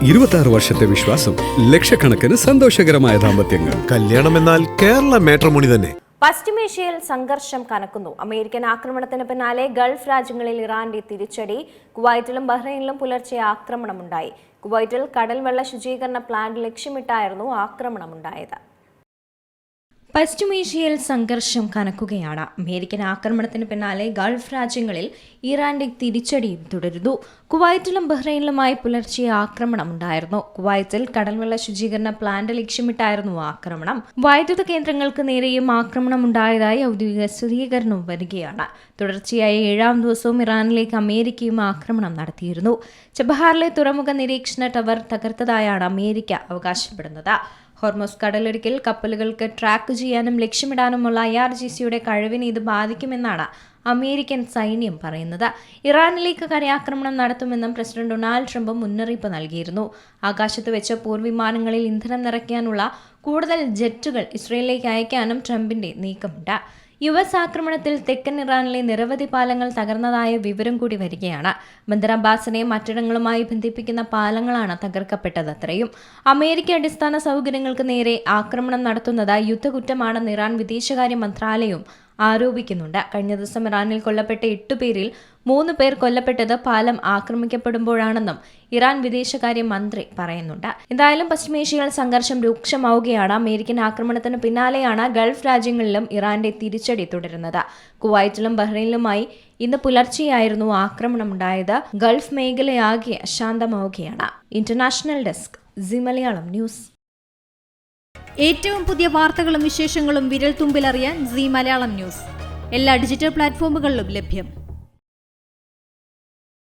26 വർഷത്തെ വിശ്വാസം, ലക്ഷക്കണക്കിന് സന്തോഷകരമായ ദാമ്പത്യങ്ങൾ. കല്യാണം എന്നാൽ കേരള മാട്രിമോണി തന്നെ. പശ്ചിമേഷ്യയിൽ സംഘർഷം കനക്കുന്നു. അമേരിക്കൻ ആക്രമണത്തിന് പിന്നാലെ ഗൾഫ് രാജ്യങ്ങളിൽ ഇറാന്റെ തിരിച്ചടി. കുവൈറ്റിലും ബഹ്റൈനിലും പുലർച്ചെ ആക്രമണമുണ്ടായി. കുവൈറ്റിൽ കടൽവെള്ള ശുചീകരണ പ്ലാന്റ് ലക്ഷ്യമിട്ടായിരുന്നു ആക്രമണമുണ്ടായത്. പശ്ചിമേഷ്യയിൽ സംഘർഷം കനക്കുകയാണ്. അമേരിക്കൻ ആക്രമണത്തിന് പിന്നാലെ ഗൾഫ് രാജ്യങ്ങളിൽ ഇറാന്റെ തിരിച്ചടിയും തുടരുന്നു. കുവൈറ്റിലും ബഹ്റൈനിലുമായി പുലർച്ചെ ആക്രമണമുണ്ടായിരുന്നു. കുവൈറ്റിൽ കടൽവെള്ള ശുചീകരണ പ്ലാന്റ് ലക്ഷ്യമിട്ടായിരുന്നു ആക്രമണം. വൈദ്യുത കേന്ദ്രങ്ങൾക്ക് നേരെയും ആക്രമണമുണ്ടായതായി ഔദ്യോഗിക സ്ഥിരീകരണം വരികയാണ്. തുടർച്ചയായ 7ാം ദിവസവും ഇറാനിലേക്ക് അമേരിക്കയും ആക്രമണം നടത്തിയിരുന്നു. ചബഹാറിലെ തുറമുഖ നിരീക്ഷണ ടവർ തകർത്തതായാണ് അമേരിക്ക അവകാശപ്പെടുന്നത്. ഹോർമോസ് കടലിടുക്കിൽ കപ്പലുകൾക്ക് ട്രാക്ക് ചെയ്യാനും ലക്ഷ്യമിടാനുമുള്ള IRGCയുടെ കഴിവിനെ ഇത് ബാധിക്കുമെന്നാണ് അമേരിക്കൻ സൈന്യം പറയുന്നത്. ഇറാനിലേക്ക് കരയാക്രമണം നടത്തുമെന്നും പ്രസിഡന്റ് ഡൊണാൾഡ് ട്രംപ് മുന്നറിയിപ്പ് നൽകിയിരുന്നു. ആകാശത്ത് വെച്ച് പോർവിമാനങ്ങളിൽ ഇന്ധനം നിറയ്ക്കാനുള്ള കൂടുതൽ ജെറ്റുകൾ ഇസ്രയേലിലേക്ക് അയക്കാനും ട്രംപിന്റെ നീക്കമുണ്ട്. US ആക്രമണത്തിൽ തെക്കൻ ഇറാനിലെ നിരവധി പാലങ്ങൾ തകർന്നതായ വിവരം കൂടി വരികയാണ്. ബന്ദർ അബ്ബാസിനെ മറ്റിടങ്ങളുമായി ബന്ധിപ്പിക്കുന്ന പാലങ്ങളാണ് തകർക്കപ്പെട്ടത്. അത്രയും അമേരിക്ക അടിസ്ഥാന സൗകര്യങ്ങൾക്ക് നേരെ ആക്രമണം നടത്തുന്നത് യുദ്ധകുറ്റമാണെന്ന് ഇറാൻ വിദേശകാര്യ മന്ത്രാലയവും ആരോപിക്കുന്നുണ്ട്. കഴിഞ്ഞ ദിവസം ഇറാനിൽ കൊല്ലപ്പെട്ട 8 പേരിൽ 3 പേർ കൊല്ലപ്പെട്ടത് പാലം ആക്രമിക്കപ്പെടുമ്പോഴാണെന്നും ഇറാൻ വിദേശകാര്യ മന്ത്രി പറയുന്നുണ്ട്. എന്തായാലും പശ്ചിമേഷ്യയിൽ സംഘർഷം രൂക്ഷമാവുകയാണ്. അമേരിക്കൻ ആക്രമണത്തിന് പിന്നാലെയാണ് ഗൾഫ് രാജ്യങ്ങളിലും ഇറാന്റെ തിരിച്ചടി തുടരുന്നത്. കുവൈറ്റിലും ബഹ്റൈനിലുമായി ഇന്ന് പുലർച്ചെയായിരുന്നു ആക്രമണമുണ്ടായത്. ഗൾഫ് മേഖലയാകെ അശാന്തമാവുകയാണ്. International desk Zee Malayalam news. ഏറ്റവും പുതിയ വാർത്തകളും വിശേഷങ്ങളും വിരൽ തുമ്പിലറിയാൻ സീ മലയാളം ന്യൂസ് എല്ലാ ഡിജിറ്റൽ പ്ലാറ്റ്ഫോമുകളിലും ലഭ്യം.